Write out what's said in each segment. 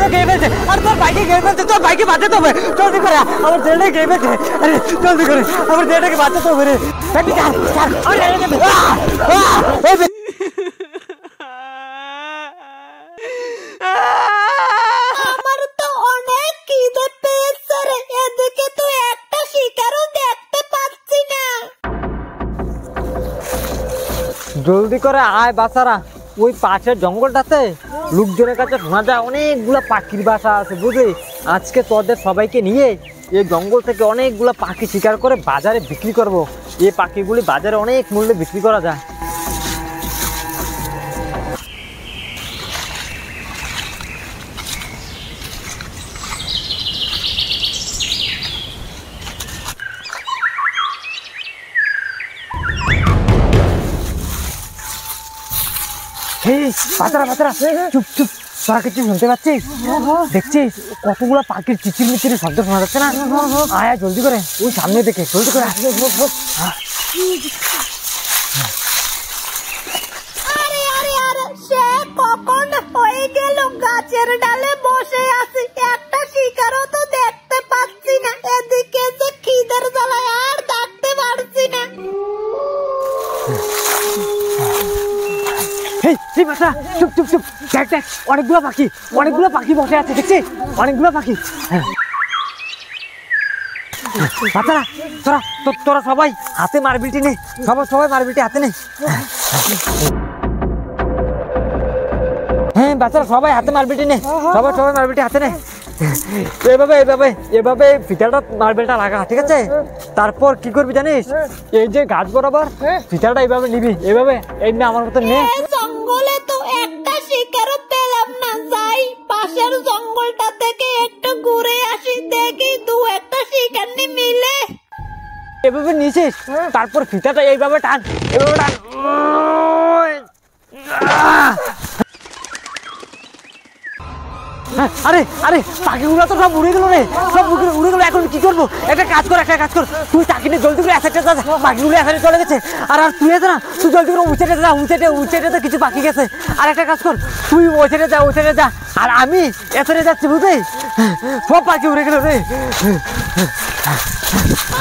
ছেলেটা খেয়ে ফেলছে, আর তোর ভাইকে খেয়ে ফেলছে। তোর ভাইকে বাঁচাতে হবে, জলদি করে। আমার ছেলেটা খেয়ে ফেলছে, আরে জলদি করে আমার ছেলেটাকে বাঁচাতে হবে রে। আমার তো অনেক খিদে পেয়েছে রে, এদিকে তো একটা শিকারও দেখতে পাচ্ছি না। জলদি করে আয় বাচ্চারা, ওই পাশের জঙ্গলটাতে লোকজনের কাছে শোনা যায় অনেকগুলো পাখির বাসা আছে বুঝলি। আজকে তোদের সবাইকে নিয়ে এই জঙ্গল থেকে অনেকগুলো পাখি শিকার করে বাজারে বিক্রি করব। এই পাখিগুলি বাজারে অনেক মূল্যে বিক্রি করা যায়। চুপ চুপ, তোরা কিছু শুনতে পাচ্ছিস? দেখছিস কতগুলো পাখির চিচির মিচির শব্দ শোনা যাচ্ছে না? আয় জলদি করে, ওই সামনে দেখে জলদি করে। আরে আরে আরে, সে কখন হয়ে গেল গাছের ডালে বসে আছি, একটা শিকারও তো দেখতে পাচ্ছি না। এদিকে যে খিদের জ্বালায় আর থাকতে পারছি না। চুপ চুপ চুপ, দেখ দেখ অনেকগুলো পাখি বসে আছে, দেখছিস? অনেকগুলো পাখি। বাচ্চারা তোরা সবাই হাতে মার্বেলটি নে, সবাই মার্বেলটি হাতে নে। হ্যাঁ বাচ্চারা সবাই হাতে মার্বেলটি নে, সবাই মার্বেলটি হাতে নে। এভাবে ফিতাটা মার্বেলটা লাগা, ঠিক আছে? তারপর কি করবি জানিস? এই যে গাছ বরাবর ফিতাটা এইভাবে নিবি, এভাবে এমনি আমার মতো নে। জঙ্গলে তো একটা শিকারও পেলাম না, যাই পাশের জঙ্গলটা থেকে একটু ঘুরে আসি, দেখি দু একটা শিকার মিলে। এভাবে নিছিস, তারপর ফিতাটা এইভাবে টান, এভাবে টান। আরে আরে পাখিগুলো তো সব উড়ে গেল রে, সব উড়ে গেল। এখন কি করবো? একটা কাজ কর, তুই চাকিনে জলদি করে এসে পাখিগুলো এখানে চলে গেছে। আর তুই আছে না, তুই জলদি করে উঁচেতে কিছু পাখি গেছে। আর একটা কাজ কর, তুই ওই সাইডে যা, আর আমি এখানে যাচ্ছি বুঝলি। সব পাখি উড়ে গেল রে।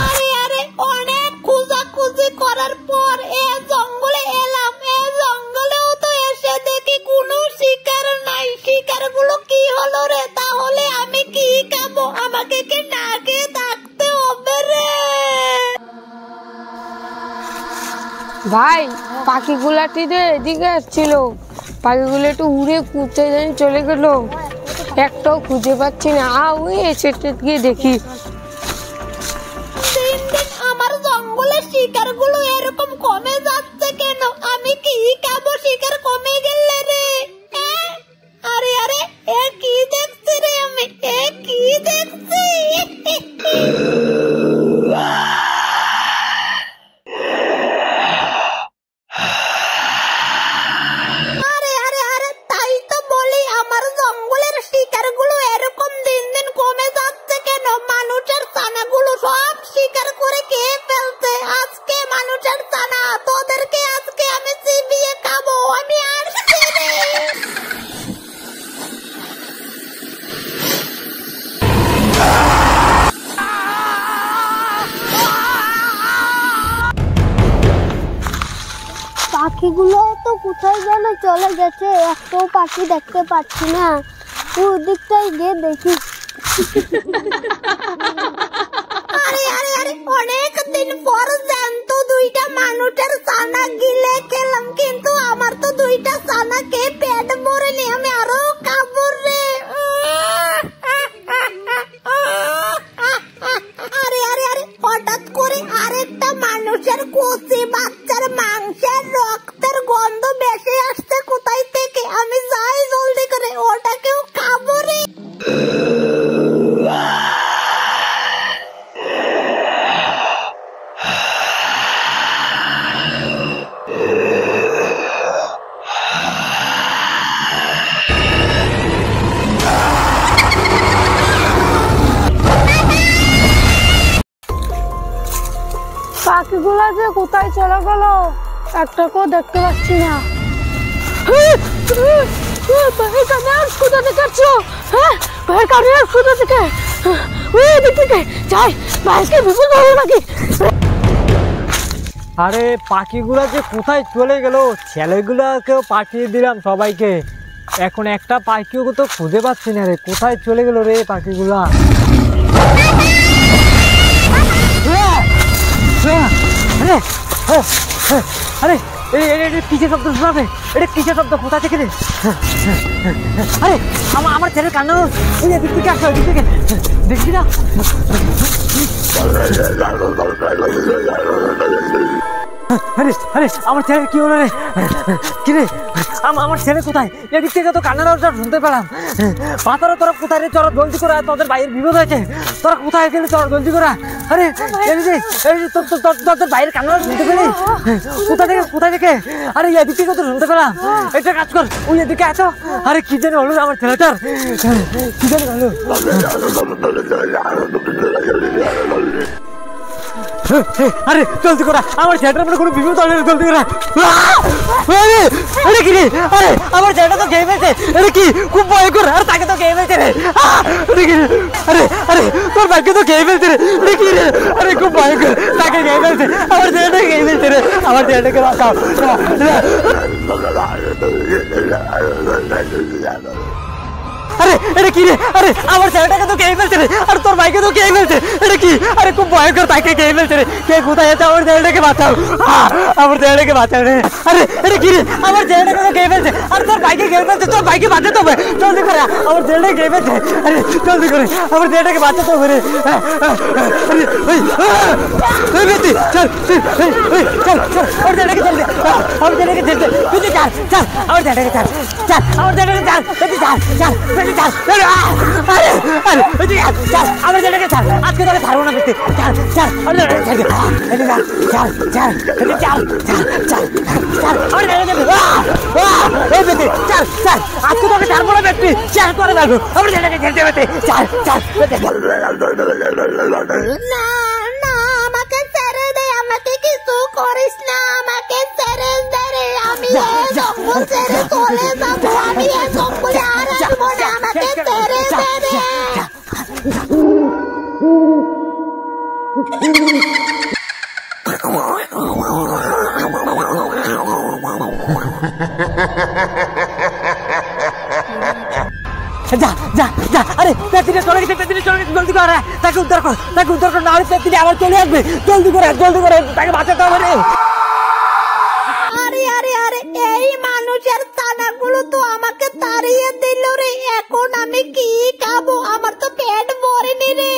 আরে আরে, অনেক খোঁজাখুঁজি করার পর এ জঙ্গলে এলাম। এ জঙ্গলেও তো এসে দেখি কোনো শিকার নাই। শিকারগুলো কি হলো রে? তাহলে আমি কি খাবো? আমাকে কি না খেয়ে থাকতে হবে রে? ভাই, পাখিগুলাটি এদিকে আসছিল, পাখিগুলো একটু উড়ে কুচে চলে গেল, একটাও খুঁজে পাচ্ছি না। ওই এসে গিয়ে দেখি। দিন দিন আমার জঙ্গলের শিকারগুলো এরকম কমে যাচ্ছে কেন? আমি কি খাবো শিকার কমে গেলে রে? আরে আরে, এ কি দেখছি রে আমি? এ কি দেখছি? আরে আরে আরে, তাই তো বলি আমার জঙ্গলের শিকারগুলো এরকম দিন দিন কমে যাচ্ছে কেন? মানুষের ছানাগুলো সব শিকার করে খেয়ে ফেলছে। আজকে মানুষের ছানা তোদেরকে আজকে আমি চিবিয়ে খাবো। আমি আর পাখিগুলো তো কোথায় যেন চলে গেছে, একটাও পাখি দেখতে পাচ্ছি না। ওই দিকটাই গিয়ে দেখি। আরে আরে আরে, অনেক দিন পর জ্যান্ত দুইটা মানুষের ছানা গিলে খেলাম, কিন্তু আমার তো দুইটা ছানা খেয়ে পেট ভরেনি। আমি আরো খাবো রে। আরে আরে আরে, হঠাৎ করে আরেকটা মানুষের কচি বাচ্চার মাংসের রক্তের গন্ধ বেশি আসছে কোথায় থেকে। আমি যাই জলদি করে, ওটাকেও খাবো রে। পাখিগুলো যে কোথায় চলে গেল, একটাকেও দেখতে পাচ্ছি না। ভাই কানে কোথা থেকে আসছো? হ্যাঁ ভাই কানে কোথা থেকে? ওই দিক থেকে যাই, ভাইকে বিপদ হবে নাকি? আরে পাখিগুলা যে কোথায় চলে গেল, ছেলেগুলাকেও পাঠিয়ে দিলাম সবাইকে, এখন একটা পাখিও তো খুঁজে পাচ্ছি না রে, কোথায় চলে গেল রে পাখিগুলা? আরে আরে কিসের শব্দ শোনাবে? এটা কিসের শব্দ? কোথা থেকে রে? আরে আমার ছেলের কান্না, ওই দিক থেকে আসো, দিক থেকে দেখছি না। আরে আরে আমার ছেলের কি হলো রে? কি রে আমার ছেলে কোথায়? এদিক থেকে তো কান্নার আওয়াজটা শুনতে পেলাম। পাতারা তোরা কোথায় রে? চলো জলদি করা, তোদের বাইরের বিপদ হয়েছে, তোরা কোথায় গেলি? চলো জলদি করা। আরে তোর বাইরের কান্নার শুনতে পেলি? কোথায় থেকে? আরে এদিক থেকে তো শুনতে পেলাম। একটা কাজ কর, ওই এদিকে এত। আরে কি জানি হলো আমার ছেলেটার, কি জানি হলো। আরে জলদি করা, আমার ছেলেটার মনে কোনো বিপদ হলে জলদি করা। আরে কি রে? আরে আমার ছেলেটা তো খেয়ে ফেলছে। আরে কি খুব ভয়ঙ্কর, আর তাকে তো খেয়ে ফেলছে রে। আরে কি রে? আরে আরে তোর ভাইকে তো খেয়ে ফেলছে রে। আরে কি রে? আরে খুব ভয়ঙ্কর, তাকে খেয়ে ফেলছে, আমার ছেলেটাকে খেয়ে ফেলছে রে। আমার ছেলেটাকে বাঁচাও। আরে এটা কি রে? আরে আমার ছেলেটাকে তো খেয়ে ফেলছে রে, আর তোর ভাইকে তো খেয়ে ফেলছে। এটা কি? আরে খুব ভয়ঙ্কর, তাকে খেয়ে ফেলছে রে। কে কোথায় আছে? আমার ছেলেটাকে বাঁচাও, আমার ছেলেটাকে বাঁচাও রে। আরে এটা কি রে? আমার ছেলেটাকে তো খেয়ে ফেলছে, আর তোর ভাইকে খেয়ে ফেলছে। তোর ভাইকে বাঁচাতে হবে, জলদি করে, আমার ছেলেটাকে খেয়ে ফেলছে। আরে জলদি করে, আমার ছেলেটাকে বাঁচাতে হবে রে। চল চল চল, আমার ছেলেটাকে চল, আমার ছেলেটাকে চলতে তুই চাল, চাল আমার ছেলেটাকে চাল, চাল আমার ছেলেটাকে চাল, চাল চাল আমার ছেলেটাকে চাল, আজকে তোকে ছাড়বো না বেশি। চাল চাল আমার ছেলেটাকে চাল, চাল চাল চাল চাল চাল আমার ছেলেটাকে চাল, চাল আজকে তোকে ছাড়বো না ব্যক্তি, চাল করে দেখো আমার ছেলেটাকে খেলতে পেতে। চাল চাল না না, আমাকে ছেড়ে দে, আমাকে কিছু করিস না, আমাকে ছেড়ে দে রে। আমি এই জঙ্গল ছেড়ে চলে যাবো, আমি এই জঙ্গলে আর আসবো না, আমাকে ছেড়ে দে রে। যা যা যা, আরে পেতিটা চলে গেছে, পেতিটা চলে গেছে, জলদি করে তাকে উদ্ধার কর, তাকে উদ্ধার কর, না হলে পেতিটা আবার চলে আসবে। জলদি করে তাকে বাঁচাতে হবে রে। আরে আরে আরে, এই মানুষের ছানাগুলো তো আমাকে তাড়িয়ে দিল রে, এখন আমি কি খাবো? আমার তো পেট ভরেনি রে।